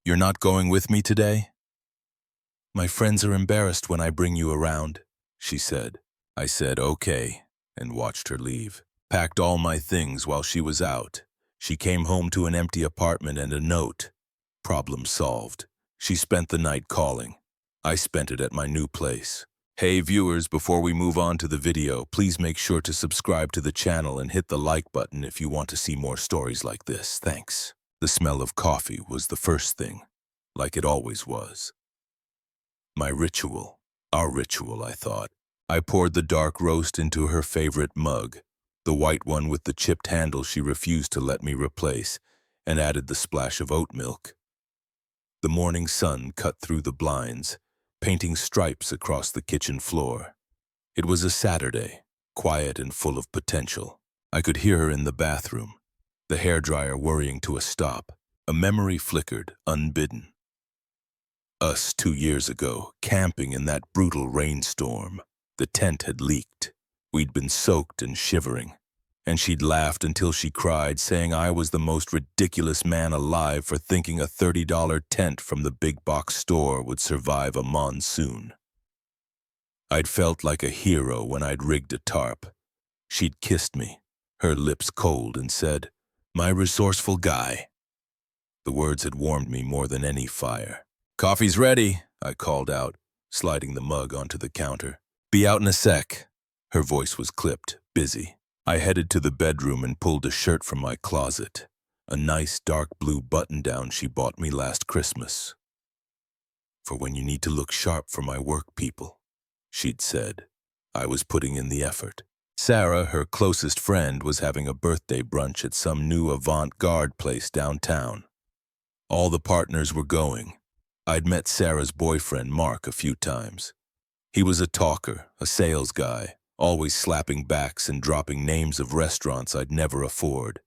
You're not going with me today? My friends are embarrassed when I bring you around, she said. I said, okay, and watched her leave. Packed all my things while she was out. She came home to an empty apartment and a note. Problem solved. She spent the night calling. I spent it at my new place. Hey viewers, before we move on to the video, please make sure to subscribe to the channel and hit the like button if you want to see more stories like this. Thanks. The smell of coffee was the first thing, like it always was. My ritual. Our ritual, I thought. I poured the dark roast into her favorite mug, the white one with the chipped handle she refused to let me replace, and added the splash of oat milk. The morning sun cut through the blinds, painting stripes across the kitchen floor. It was a Saturday, quiet and full of potential. I could hear her in the bathroom, the hairdryer whirring to a stop. A memory flickered, unbidden. Us 2 years ago, camping in that brutal rainstorm. The tent had leaked. We'd been soaked and shivering. And she'd laughed until she cried, saying I was the most ridiculous man alive for thinking a $30 tent from the big box store would survive a monsoon. I'd felt like a hero when I'd rigged a tarp. She'd kissed me, her lips cold, and said, "My resourceful guy." The words had warmed me more than any fire. "Coffee's ready," I called out, sliding the mug onto the counter. "Be out in a sec." Her voice was clipped, busy. I headed to the bedroom and pulled a shirt from my closet, a nice dark blue button-down she bought me last Christmas. "For when you need to look sharp for my work people," she'd said. I was putting in the effort. Sarah, her closest friend, was having a birthday brunch at some new avant-garde place downtown. All the partners were going. I'd met Sarah's boyfriend, Mark, a few times. He was a talker, a sales guy, always slapping backs and dropping names of restaurants I'd never afford.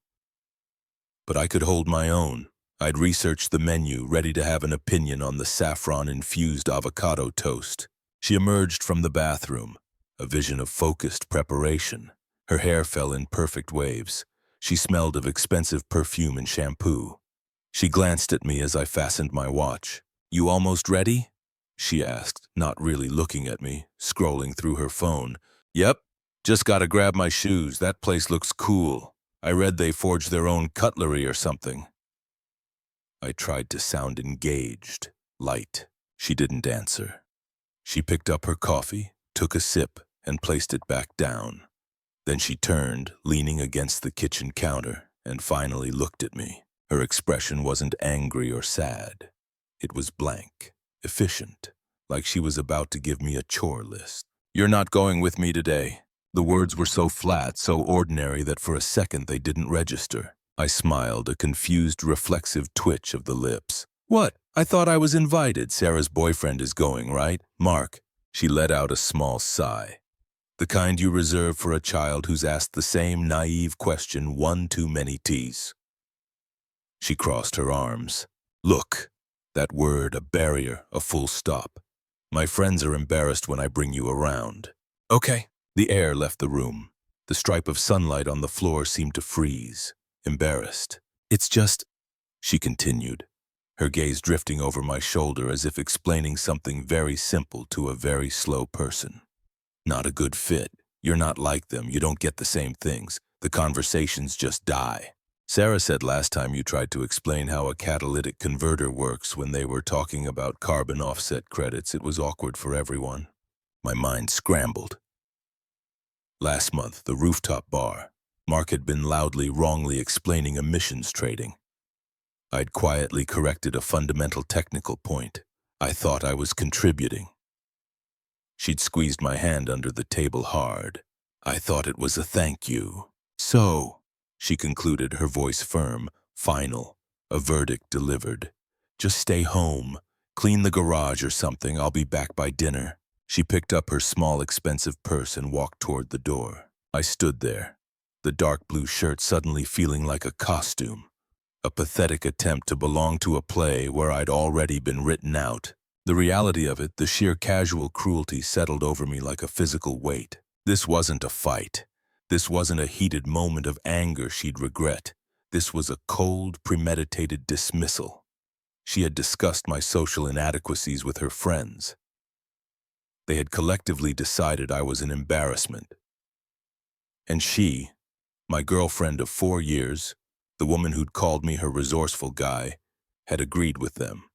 But I could hold my own. I'd researched the menu, ready to have an opinion on the saffron-infused avocado toast. She emerged from the bathroom, a vision of focused preparation. Her hair fell in perfect waves. She smelled of expensive perfume and shampoo. She glanced at me as I fastened my watch. "You almost ready?" she asked, not really looking at me, scrolling through her phone. "Yep, just gotta grab my shoes. That place looks cool. I read they forge their own cutlery or something." I tried to sound engaged, light. She didn't answer. She picked up her coffee, took a sip, and placed it back down. Then she turned, leaning against the kitchen counter, and finally looked at me. Her expression wasn't angry or sad. It was blank, efficient, like she was about to give me a chore list. "You're not going with me today." The words were so flat, so ordinary that for a second they didn't register. I smiled, a confused, reflexive twitch of the lips. "What? I thought I was invited. Sarah's boyfriend is going, right? Mark." She let out a small sigh. The kind you reserve for a child who's asked the same naive question one too many times. She crossed her arms. "Look." That word, a barrier, a full stop. "My friends are embarrassed when I bring you around." "Okay." The air left the room. The stripe of sunlight on the floor seemed to freeze. Embarrassed. "It's just," she continued, her gaze drifting over my shoulder as if explaining something very simple to a very slow person. "Not a good fit. You're not like them. You don't get the same things. The conversations just die." Sarah said last time you tried to explain how a catalytic converter works when they were talking about carbon offset credits, it was awkward for everyone. My mind scrambled. Last month, the rooftop bar. Mark had been loudly, wrongly explaining emissions trading. I'd quietly corrected a fundamental technical point. I thought I was contributing. She'd squeezed my hand under the table hard. "I thought it was a thank you." "So," she concluded, her voice firm, final, a verdict delivered. "Just stay home, clean the garage or something. I'll be back by dinner." She picked up her small, expensive purse and walked toward the door. I stood there, the dark blue shirt suddenly feeling like a costume, a pathetic attempt to belong to a play where I'd already been written out. The reality of it, the sheer casual cruelty settled over me like a physical weight. This wasn't a fight. This wasn't a heated moment of anger she'd regret. This was a cold, premeditated dismissal. She had discussed my social inadequacies with her friends. They had collectively decided I was an embarrassment. And she, my girlfriend of 4 years, the woman who'd called me her resourceful guy, had agreed with them,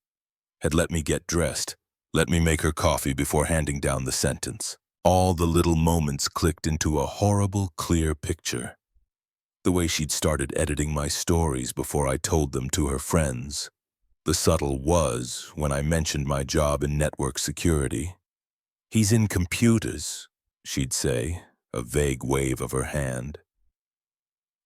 had let me get dressed, let me make her coffee before handing down the sentence. All the little moments clicked into a horrible, clear picture. The way she'd started editing my stories before I told them to her friends. The subtle was when I mentioned my job in network security. "He's in computers," she'd say, a vague wave of her hand.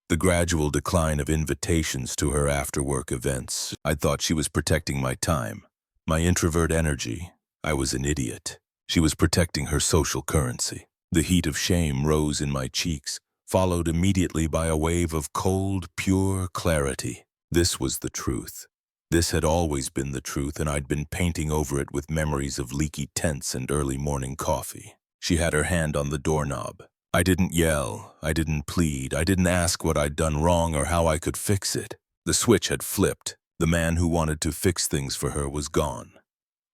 The gradual decline of invitations to her after-work events. I thought she was protecting my time, my introvert energy. I was an idiot. She was protecting her social currency. The heat of shame rose in my cheeks, followed immediately by a wave of cold, pure clarity. This was the truth. This had always been the truth, and I'd been painting over it with memories of leaky tents and early morning coffee. She had her hand on the doorknob. I didn't yell, I didn't plead, I didn't ask what I'd done wrong or how I could fix it. The switch had flipped. The man who wanted to fix things for her was gone.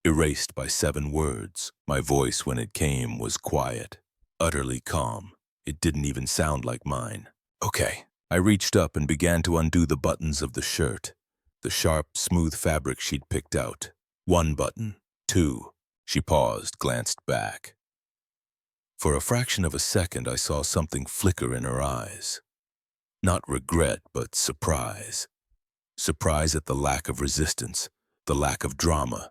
Erased by 7 words. My voice, when it came, was quiet, utterly calm. It didn't even sound like mine. "Okay." I reached up and began to undo the buttons of the shirt, the sharp, smooth fabric she'd picked out. 1 button, 2. She paused, glanced back. For a fraction of a second, I saw something flicker in her eyes. Not regret, but surprise. Surprise at the lack of resistance, the lack of drama.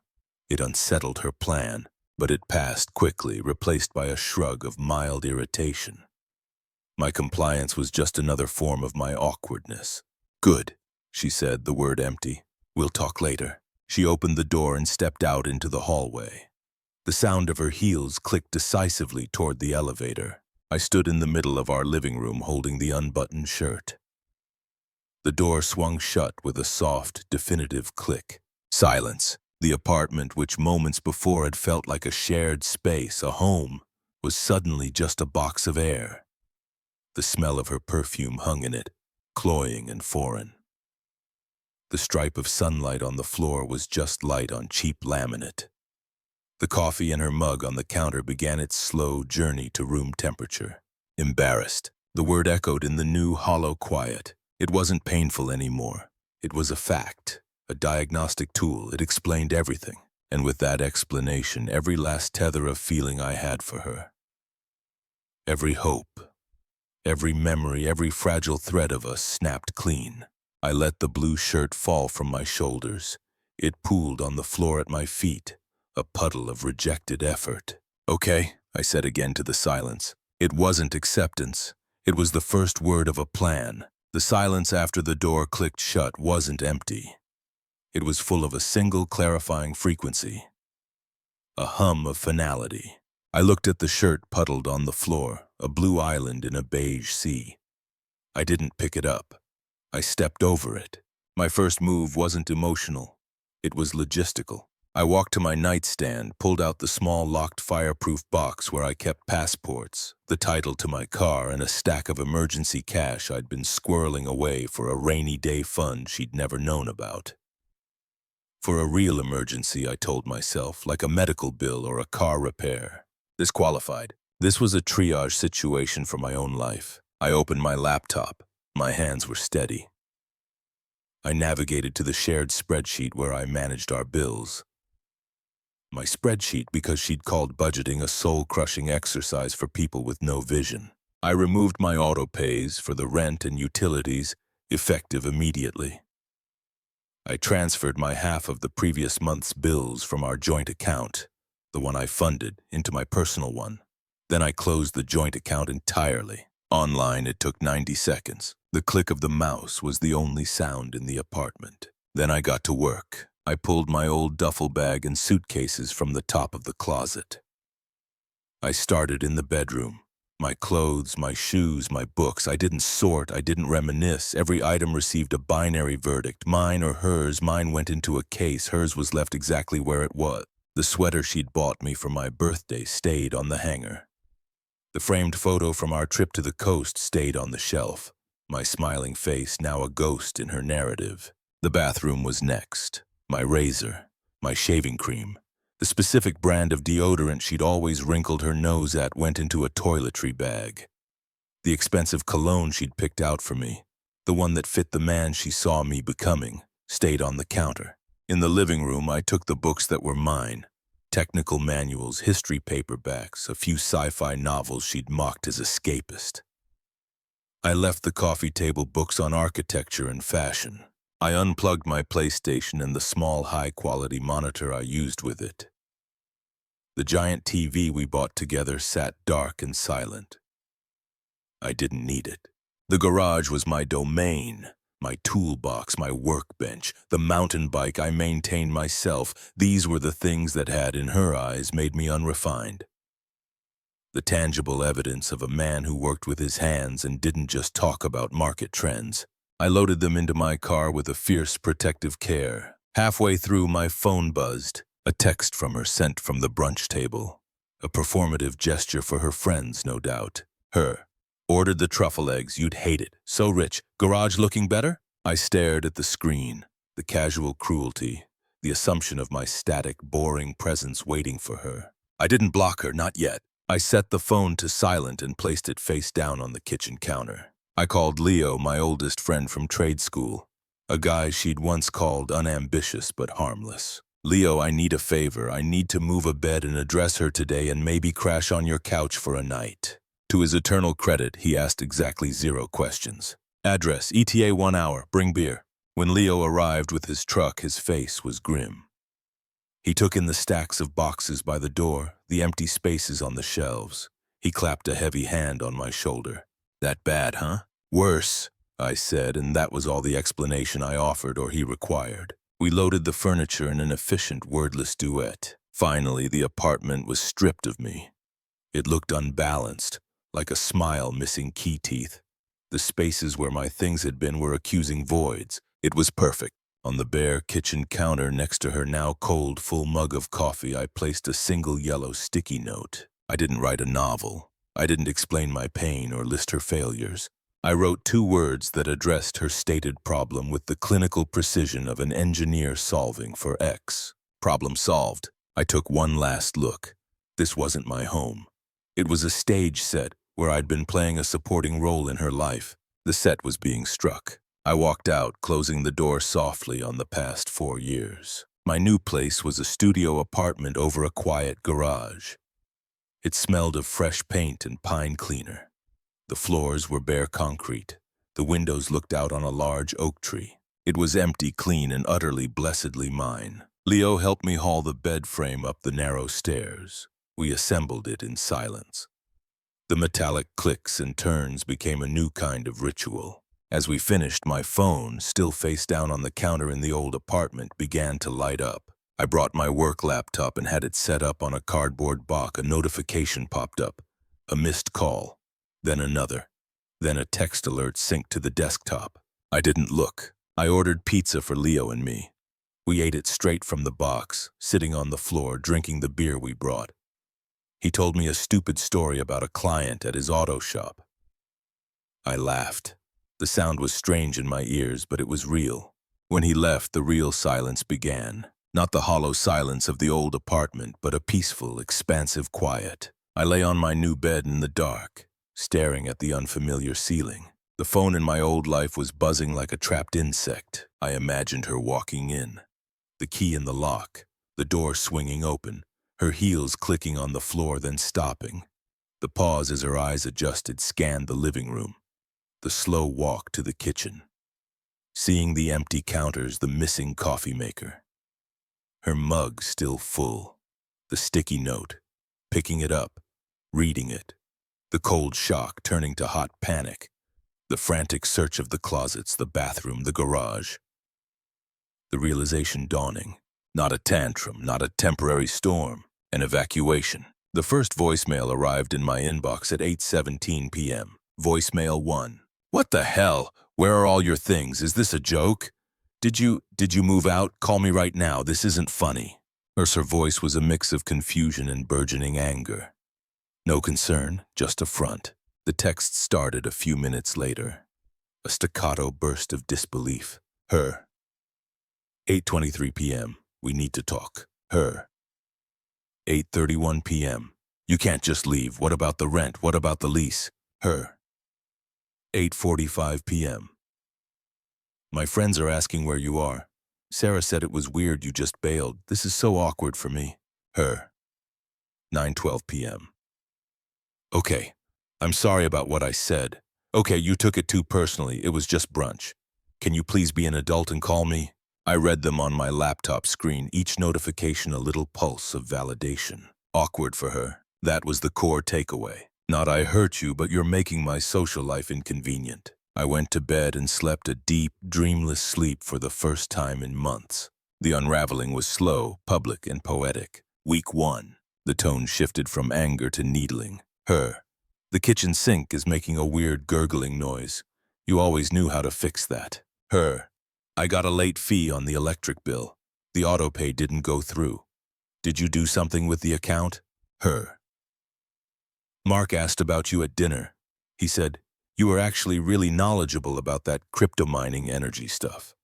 It unsettled her plan, but it passed quickly, replaced by a shrug of mild irritation. My compliance was just another form of my awkwardness. "Good," she said, the word empty. "We'll talk later." She opened the door and stepped out into the hallway. The sound of her heels clicked decisively toward the elevator. I stood in the middle of our living room holding the unbuttoned shirt. The door swung shut with a soft, definitive click. Silence. The apartment, which moments before had felt like a shared space, a home, was suddenly just a box of air. The smell of her perfume hung in it, cloying and foreign. The stripe of sunlight on the floor was just light on cheap laminate. The coffee in her mug on the counter began its slow journey to room temperature. Embarrassed. The word echoed in the new, hollow quiet. It wasn't painful anymore. It was a fact, a diagnostic tool. It explained everything. And with that explanation, every last tether of feeling I had for her. Every hope, every memory, every fragile thread of us snapped clean. I let the blue shirt fall from my shoulders. It pooled on the floor at my feet, a puddle of rejected effort. "Okay," I said again to the silence. It wasn't acceptance. It was the first word of a plan. The silence after the door clicked shut wasn't empty. It was full of a single clarifying frequency, a hum of finality. I looked at the shirt puddled on the floor, a blue island in a beige sea. I didn't pick it up. I stepped over it. My first move wasn't emotional. It was logistical. I walked to my nightstand, pulled out the small locked fireproof box where I kept passports, the title to my car, and a stack of emergency cash I'd been squirreling away for a rainy day fund she'd never known about. For a real emergency, I told myself, like a medical bill or a car repair. This qualified. This was a triage situation for my own life. I opened my laptop. My hands were steady. I navigated to the shared spreadsheet where I managed our bills. My spreadsheet because she'd called budgeting a soul-crushing exercise for people with no vision. I removed my auto-pays for the rent and utilities, effective immediately. I transferred my half of the previous month's bills from our joint account, the one I funded, into my personal one. Then I closed the joint account entirely. Online, it took 90 seconds. The click of the mouse was the only sound in the apartment. Then I got to work. I pulled my old duffel bag and suitcases from the top of the closet. I started in the bedroom. My clothes, my shoes, my books. I didn't sort, I didn't reminisce. Every item received a binary verdict. Mine or hers. Mine went into a case. Hers was left exactly where it was. The sweater she'd bought me for my birthday stayed on the hanger. The framed photo from our trip to the coast stayed on the shelf. My smiling face now a ghost in her narrative. The bathroom was next. my razor, my shaving cream. The specific brand of deodorant she'd always wrinkled her nose at went into a toiletry bag. The expensive cologne she'd picked out for me, the one that fit the man she saw me becoming, stayed on the counter. In the living room, I took the books that were mine. Technical manuals, history paperbacks, a few sci-fi novels she'd mocked as escapist. I left the coffee table books on architecture and fashion. I unplugged my PlayStation and the small, high-quality monitor I used with it. The giant TV we bought together sat dark and silent. I didn't need it. The garage was my domain, my toolbox, my workbench, the mountain bike I maintained myself. These were the things that had, in her eyes, made me unrefined. The tangible evidence of a man who worked with his hands and didn't just talk about market trends. I loaded them into my car with a fierce protective care. Halfway through, my phone buzzed, a text from her sent from the brunch table. A performative gesture for her friends, no doubt. Her. Ordered the truffle eggs, you'd hate it. So rich. Garage looking better? I stared at the screen, the casual cruelty, the assumption of my static, boring presence waiting for her. I didn't block her, not yet. I set the phone to silent and placed it face down on the kitchen counter. I called Leo, my oldest friend from trade school, a guy she'd once called unambitious but harmless. Leo, I need a favor. I need to move a bed and address her today and maybe crash on your couch for a night. To his eternal credit, he asked exactly 0 questions. Address, ETA 1 hour, bring beer. When Leo arrived with his truck, his face was grim. He took in the stacks of boxes by the door, the empty spaces on the shelves. He clapped a heavy hand on my shoulder. That bad, huh? Worse, I said, and that was all the explanation I offered or he required. We loaded the furniture in an efficient, wordless duet. Finally, the apartment was stripped of me. It looked unbalanced, like a smile missing key teeth. The spaces where my things had been were accusing voids. It was perfect. On the bare kitchen counter next to her now cold, full mug of coffee, I placed a single yellow sticky note. I didn't write a novel. I didn't explain my pain or list her failures. I wrote 2 words that addressed her stated problem with the clinical precision of an engineer solving for X. Problem solved. I took one last look. This wasn't my home. It was a stage set where I'd been playing a supporting role in her life. The set was being struck. I walked out, closing the door softly on the past 4 years. My new place was a studio apartment over a quiet garage. It smelled of fresh paint and pine cleaner. The floors were bare concrete. The windows looked out on a large oak tree. It was empty, clean, and utterly blessedly mine. Leo helped me haul the bed frame up the narrow stairs. We assembled it in silence. The metallic clicks and turns became a new kind of ritual. As we finished, my phone, still face down on the counter in the old apartment, began to light up. I brought my work laptop and had it set up on a cardboard box. A notification popped up. A missed call. Then another. Then a text alert synced to the desktop. I didn't look. I ordered pizza for Leo and me. We ate it straight from the box, sitting on the floor, drinking the beer we brought. He told me a stupid story about a client at his auto shop. I laughed. The sound was strange in my ears, but it was real. When he left, the real silence began. Not the hollow silence of the old apartment, but a peaceful, expansive quiet. I lay on my new bed in the dark, staring at the unfamiliar ceiling. The phone in my old life was buzzing like a trapped insect. I imagined her walking in. The key in the lock, the door swinging open, her heels clicking on the floor, then stopping. The pause as her eyes adjusted scanned the living room. The slow walk to the kitchen. Seeing the empty counters, the missing coffee maker. Her mug still full. The sticky note. Picking it up. Reading it. The cold shock turning to hot panic. The frantic search of the closets, the bathroom, the garage. The realization dawning. Not a tantrum, not a temporary storm. An evacuation. The first voicemail arrived in my inbox at 8:17 p.m. Voicemail 1. What the hell? Where are all your things? Is this a joke? Did you move out? Call me right now. This isn't funny. Her voice was a mix of confusion and burgeoning anger. No concern, just a front. The text started a few minutes later. A staccato burst of disbelief. Her. 8:23 p.m. We need to talk. Her. 8:31 p.m. You can't just leave. What about the rent? What about the lease? Her. 8:45 p.m. My friends are asking where you are. Sarah said it was weird you just bailed. This is so awkward for me. Her. 9:12 p.m. Okay, I'm sorry about what I said. Okay, you took it too personally. It was just brunch. Can you please be an adult and call me? I read them on my laptop screen, each notification a little pulse of validation. Awkward for her. That was the core takeaway. Not I hurt you, but you're making my social life inconvenient. I went to bed and slept a deep, dreamless sleep for the first time in months. The unraveling was slow, public, and poetic. Week 1. The tone shifted from anger to needling. Her. The kitchen sink is making a weird gurgling noise. You always knew how to fix that. Her. I got a late fee on the electric bill. The autopay didn't go through. Did you do something with the account? Her. Mark asked about you at dinner. He said, you were actually really knowledgeable about that crypto mining energy stuff.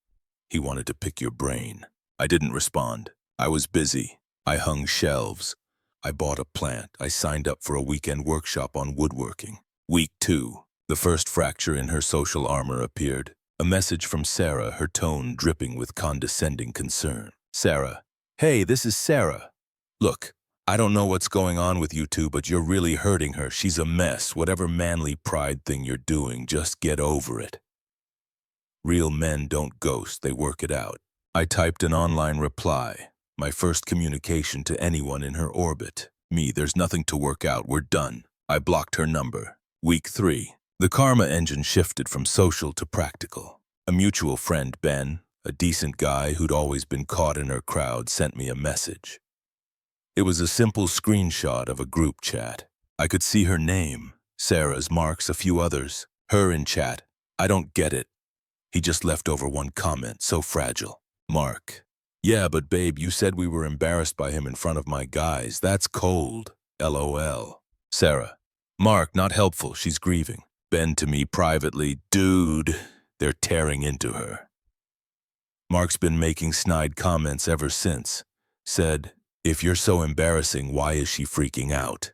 He wanted to pick your brain. I didn't respond. I was busy. I hung shelves. I bought a plant. I signed up for a weekend workshop on woodworking. Week 2. The first fracture in her social armor appeared. A message from Sarah, her tone dripping with condescending concern. Sarah. Hey, this is Sarah. Look, I don't know what's going on with you two, but you're really hurting her. She's a mess. Whatever manly pride thing you're doing, just get over it. Real men don't ghost, they work it out. I typed an online reply. My first communication to anyone in her orbit. Me, there's nothing to work out, we're done. I blocked her number. Week 3. The karma engine shifted from social to practical. A mutual friend, Ben, a decent guy who'd always been caught in her crowd, sent me a message. It was a simple screenshot of a group chat. I could see her name, Sarah's, Mark's, a few others. Her in chat. I don't get it. He just left over one comment, so fragile. Mark. Yeah, but babe, you said we were embarrassed by him in front of my guys. That's cold. LOL. Sarah. Mark, not helpful. She's grieving. Ben to me privately. Dude, they're tearing into her. Mark's been making snide comments ever since. Said, if you're so embarrassing, why is she freaking out?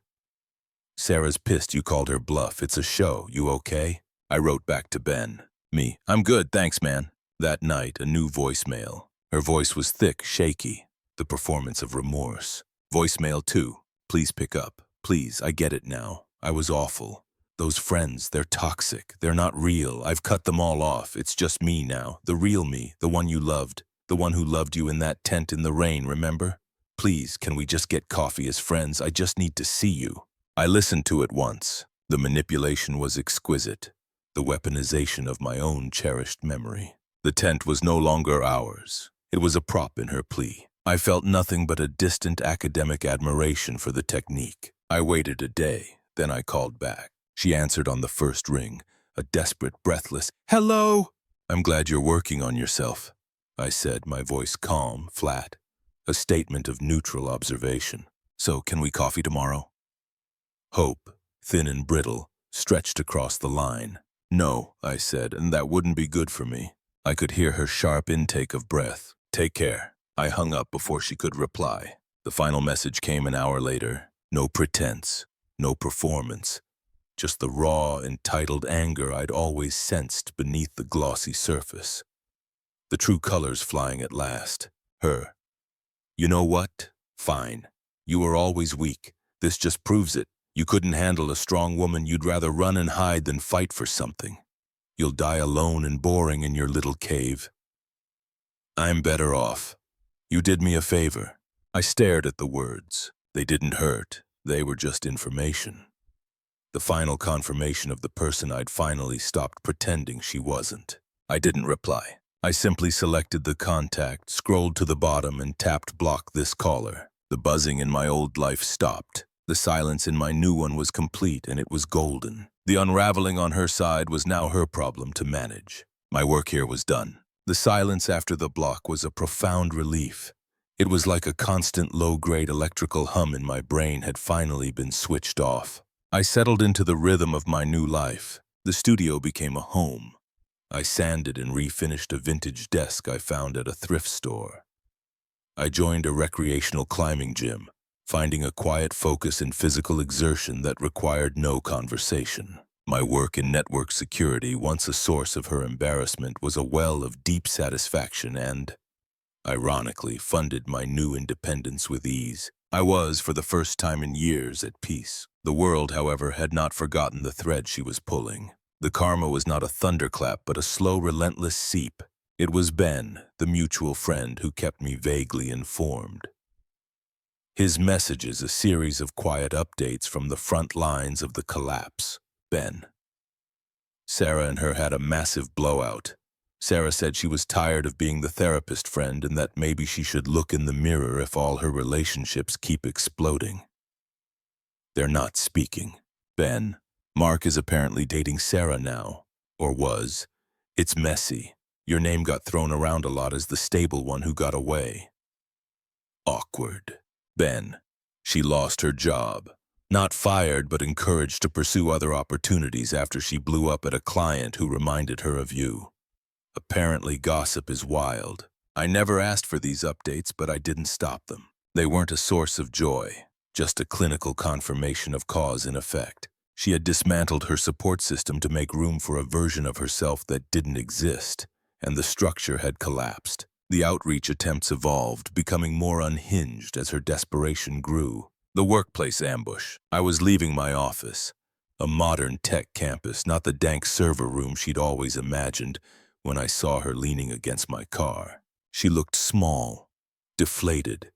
Sarah's pissed you called her bluff. It's a show. You okay? I wrote back to Ben. Me. I'm good, thanks, man. That night, a new voicemail. Her voice was thick, shaky. The performance of remorse. Voicemail 2. Please pick up. Please, I get it now. I was awful. Those friends, they're toxic. They're not real. I've cut them all off. It's just me now. The real me. The one you loved. The one who loved you in that tent in the rain, remember? Please, can we just get coffee as friends? I just need to see you. I listened to it once. The manipulation was exquisite. The weaponization of my own cherished memory. The tent was no longer ours. It was a prop in her plea. I felt nothing but a distant academic admiration for the technique. I waited a day, then I called back. She answered on the first ring, a desperate, breathless, "Hello!" "I'm glad you're working on yourself," I said, my voice calm, flat, a statement of neutral observation. "So, can we coffee tomorrow?" Hope, thin and brittle, stretched across the line. "No," I said, "and that wouldn't be good for me." I could hear her sharp intake of breath. "Take care." I hung up before she could reply. The final message came an hour later. No pretense, no performance. Just the raw, entitled anger I'd always sensed beneath the glossy surface. The true colors flying at last. Her. "You know what? Fine. You were always weak. This just proves it. You couldn't handle a strong woman. You'd rather run and hide than fight for something. You'll die alone and boring in your little cave. I'm better off. You did me a favor." I stared at the words. They didn't hurt. They were just information. The final confirmation of the person I'd finally stopped pretending she wasn't. I didn't reply. I simply selected the contact, scrolled to the bottom, and tapped block this caller. The buzzing in my old life stopped. The silence in my new one was complete, and it was golden. The unraveling on her side was now her problem to manage. My work here was done. The silence after the block was a profound relief. It was like a constant low-grade electrical hum in my brain had finally been switched off. I settled into the rhythm of my new life. The studio became a home. I sanded and refinished a vintage desk I found at a thrift store. I joined a recreational climbing gym, finding a quiet focus in physical exertion that required no conversation. My work in network security, once a source of her embarrassment, was a well of deep satisfaction and, ironically, funded my new independence with ease. I was, for the first time in years, at peace. The world, however, had not forgotten the thread she was pulling. The karma was not a thunderclap, but a slow, relentless seep. It was Ben, the mutual friend, who kept me vaguely informed. His messages, a series of quiet updates from the front lines of the collapse. Ben. Sarah and her had a massive blowout. Sarah said she was tired of being the therapist friend and that maybe she should look in the mirror if all her relationships keep exploding. They're not speaking. Ben. Mark is apparently dating Sarah now. Or was. It's messy. Your name got thrown around a lot as the stable one who got away. Awkward. Ben. She lost her job. Not fired, but encouraged to pursue other opportunities after she blew up at a client who reminded her of you. Apparently, gossip is wild. I never asked for these updates, but I didn't stop them. They weren't a source of joy, just a clinical confirmation of cause and effect. She had dismantled her support system to make room for a version of herself that didn't exist, and the structure had collapsed. The outreach attempts evolved, becoming more unhinged as her desperation grew. The workplace ambush. I was leaving my office, a modern tech campus, not the dank server room she'd always imagined, when I saw her leaning against my car. She looked small, deflated.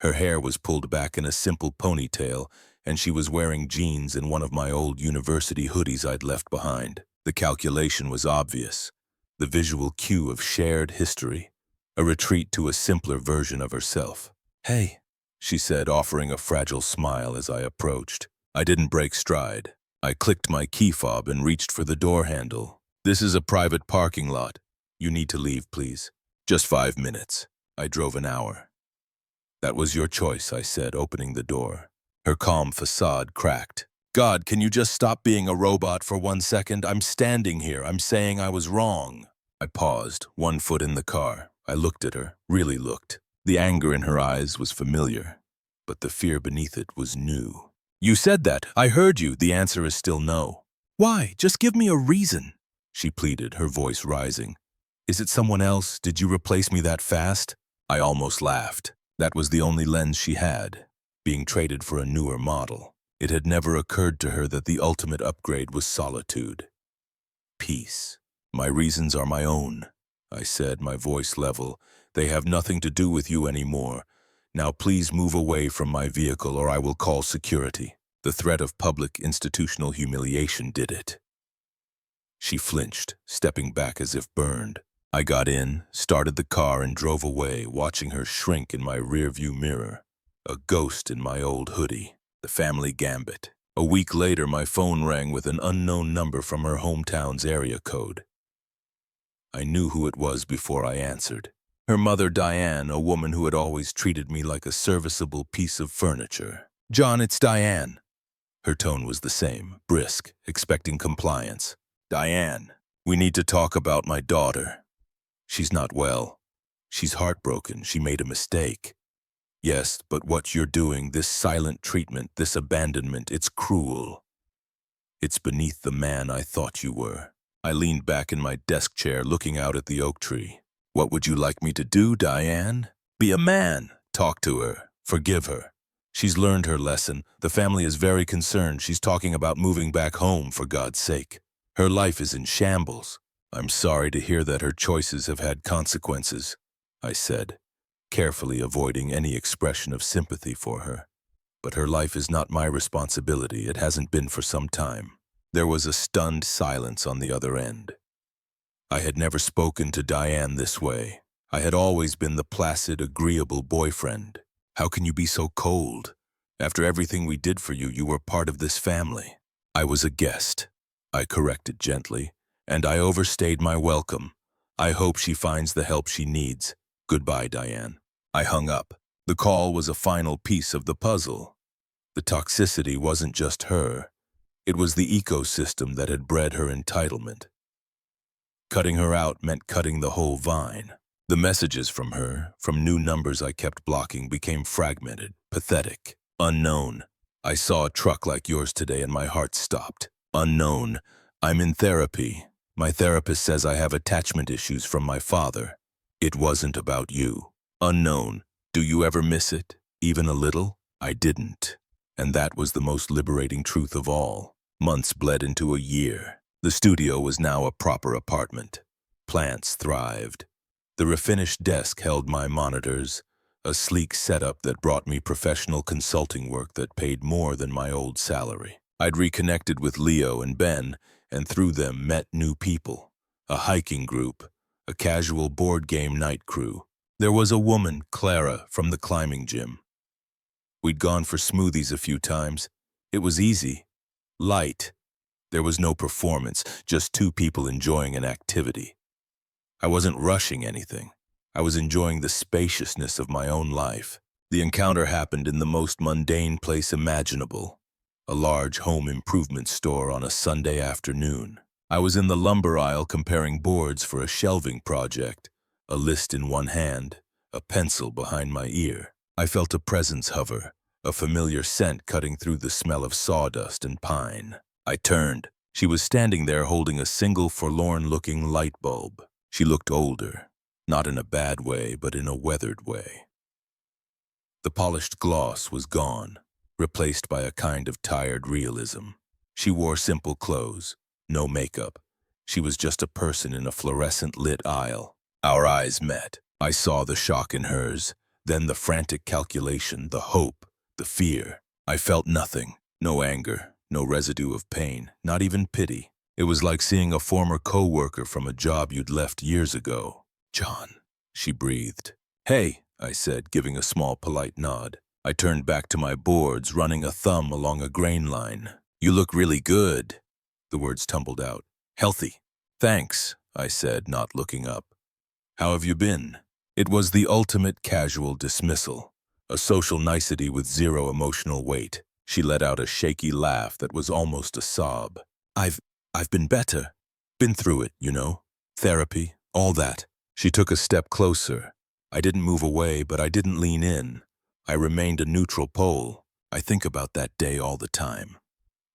Her hair was pulled back in a simple ponytail, and she was wearing jeans and one of my old university hoodies I'd left behind. The calculation was obvious, the visual cue of shared history, a retreat to a simpler version of herself. "Hey," she said, offering a fragile smile as I approached. I didn't break stride. I clicked my key fob and reached for the door handle. "This is a private parking lot. You need to leave, please." "Just 5 minutes. I drove an hour." "That was your choice," I said, opening the door. Her calm facade cracked. "God, can you just stop being a robot for 1 second? I'm standing here. I'm saying I was wrong." I paused, one foot in the car. I looked at her, really looked. The anger in her eyes was familiar, but the fear beneath it was new. "You said that. I heard you." "The answer is still no." "Why? Just give me a reason," she pleaded, her voice rising. "Is it someone else? Did you replace me that fast?" I almost laughed. That was the only lens she had, being traded for a newer model. It had never occurred to her that the ultimate upgrade was solitude. Peace. "My reasons are my own," I said, my voice level. "They have nothing to do with you anymore. Now please move away from my vehicle or I will call security." The threat of public institutional humiliation did it. She flinched, stepping back as if burned. I got in, started the car, and drove away, watching her shrink in my rearview mirror. A ghost in my old hoodie. The family gambit. A week later, my phone rang with an unknown number from her hometown's area code. I knew who it was before I answered. Her mother, Diane, a woman who had always treated me like a serviceable piece of furniture. "John, it's Diane." Her tone was the same, brisk, expecting compliance. "Diane, we need to talk about my daughter. She's not well. She's heartbroken. She made a mistake." "Yes, but what you're doing, this silent treatment, this abandonment, it's cruel. It's beneath the man I thought you were." I leaned back in my desk chair, looking out at the oak tree. "What would you like me to do, Diane?" "Be a man. Talk to her. Forgive her. She's learned her lesson. The family is very concerned. She's talking about moving back home, for God's sake. Her life is in shambles." "I'm sorry to hear that her choices have had consequences," I said, carefully avoiding any expression of sympathy for her. "But her life is not my responsibility. It hasn't been for some time." There was a stunned silence on the other end. I had never spoken to Diane this way. I had always been the placid, agreeable boyfriend. "How can you be so cold? After everything we did for you, you were part of this family." "I was a guest," I corrected gently, "and I overstayed my welcome. I hope she finds the help she needs. Goodbye, Diane." I hung up. The call was a final piece of the puzzle. The toxicity wasn't just her. It was the ecosystem that had bred her entitlement. Cutting her out meant cutting the whole vine. The messages from her, from new numbers I kept blocking, became fragmented, pathetic, unknown. I saw a truck like yours today and my heart stopped. Unknown. I'm in therapy. My therapist says I have attachment issues from my father. It wasn't about you. Unknown. Do you ever miss it? Even a little? I didn't. And that was the most liberating truth of all. Months bled into a year. The studio was now a proper apartment. Plants thrived. The refinished desk held my monitors, a sleek setup that brought me professional consulting work that paid more than my old salary. I'd reconnected with Leo and Ben, and through them met new people. A hiking group, a casual board game night crew. There was a woman, Clara, from the climbing gym. We'd gone for smoothies a few times. It was easy, light. There was no performance, just two people enjoying an activity. I wasn't rushing anything. I was enjoying the spaciousness of my own life. The encounter happened in the most mundane place imaginable, a large home improvement store on a Sunday afternoon. I was in the lumber aisle comparing boards for a shelving project, a list in one hand, a pencil behind my ear. I felt a presence hover, a familiar scent cutting through the smell of sawdust and pine. I turned. She was standing there holding a single forlorn-looking light bulb. She looked older, not in a bad way, but in a weathered way. The polished gloss was gone, replaced by a kind of tired realism. She wore simple clothes, no makeup. She was just a person in a fluorescent-lit aisle. Our eyes met. I saw the shock in hers, then the frantic calculation, the hope, the fear. I felt nothing, no anger, no residue of pain, not even pity. It was like seeing a former co-worker from a job you'd left years ago. "John," she breathed. "Hey," I said, giving a small polite nod. I turned back to my boards, running a thumb along a grain line. "You look really good." The words tumbled out. "Healthy." "Thanks," I said, not looking up. "How have you been?" It was the ultimate casual dismissal, a social nicety with zero emotional weight. She let out a shaky laugh that was almost a sob. I've been better. Been through it, you know. Therapy, all that." She took a step closer. I didn't move away, but I didn't lean in. I remained a neutral pole. I think about that day all the time.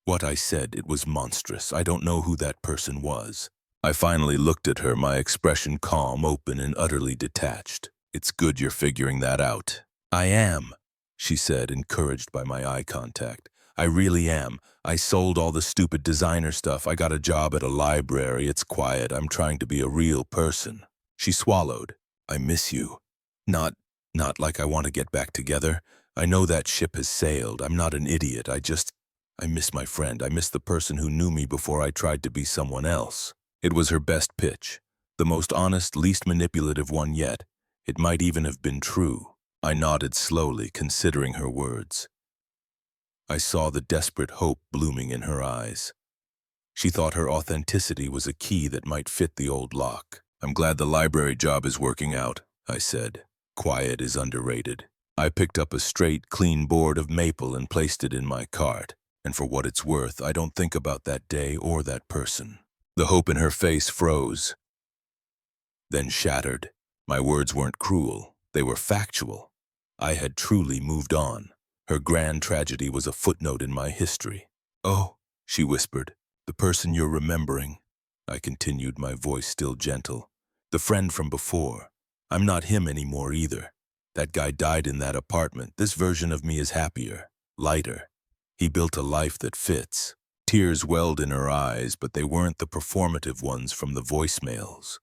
What I said, it was monstrous. I don't know who that person was. I finally looked at her, my expression calm, open, and utterly detached. "It's good you're figuring that out." "I am," she said, encouraged by my eye contact. "I really am. I sold all the stupid designer stuff. I got a job at a library. It's quiet. I'm trying to be a real person." She swallowed. "I miss you. Not like I want to get back together. I know that ship has sailed. I'm not an idiot. I miss my friend. I miss the person who knew me before I tried to be someone else." It was her best pitch, the most honest, least manipulative one yet. It might even have been true. I nodded slowly, considering her words. I saw the desperate hope blooming in her eyes. She thought her authenticity was a key that might fit the old lock. "I'm glad the library job is working out," I said. Quiet is underrated. I picked up a straight, clean board of maple and placed it in my cart. And for what it's worth, I don't think about that day or that person. The hope in her face froze, then shattered. My words weren't cruel. They were factual. I had truly moved on. Her grand tragedy was a footnote in my history. "Oh," she whispered, "the person you're remembering." I continued, my voice still gentle. "The friend from before. I'm not him anymore either. That guy died in that apartment. This version of me is happier, lighter. He built a life that fits." Tears welled in her eyes, but they weren't the performative ones from the voicemails.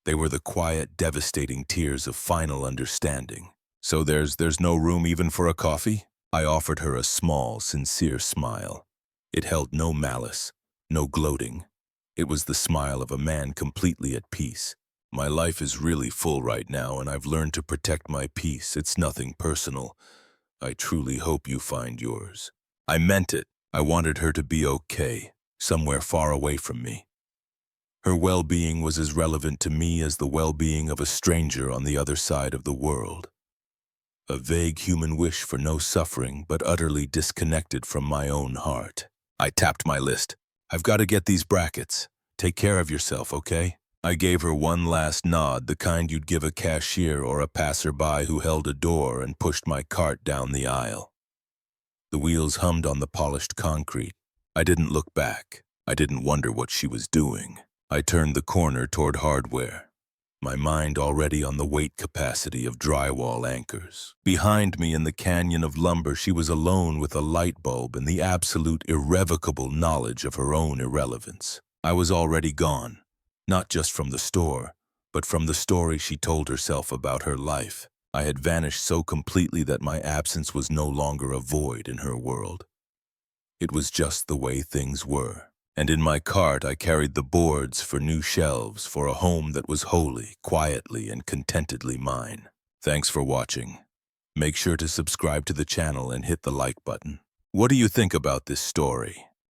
They were the quiet, devastating tears of final understanding. "So there's no room even for a coffee?" I offered her a small, sincere smile. It held no malice, no gloating. It was the smile of a man completely at peace. "My life is really full right now, and I've learned to protect my peace. It's nothing personal. I truly hope you find yours." I meant it. I wanted her to be okay, somewhere far away from me. Her well-being was as relevant to me as the well-being of a stranger on the other side of the world. A vague human wish for no suffering, but utterly disconnected from my own heart. I tapped my list. "I've got to get these brackets. Take care of yourself, okay?" I gave her one last nod, the kind you'd give a cashier or a passerby who held a door, and pushed my cart down the aisle. The wheels hummed on the polished concrete. I didn't look back. I didn't wonder what she was doing. I turned the corner toward hardware, my mind already on the weight capacity of drywall anchors. Behind me in the canyon of lumber, she was alone with a light bulb and the absolute irrevocable knowledge of her own irrelevance. I was already gone, not just from the store, but from the story she told herself about her life. I had vanished so completely that my absence was no longer a void in her world. It was just the way things were. And in my cart I carried the boards for new shelves for a home that was wholly, quietly, and contentedly mine. Thanks for watching. Make sure to subscribe to the channel and hit the like button. What do you think about this story?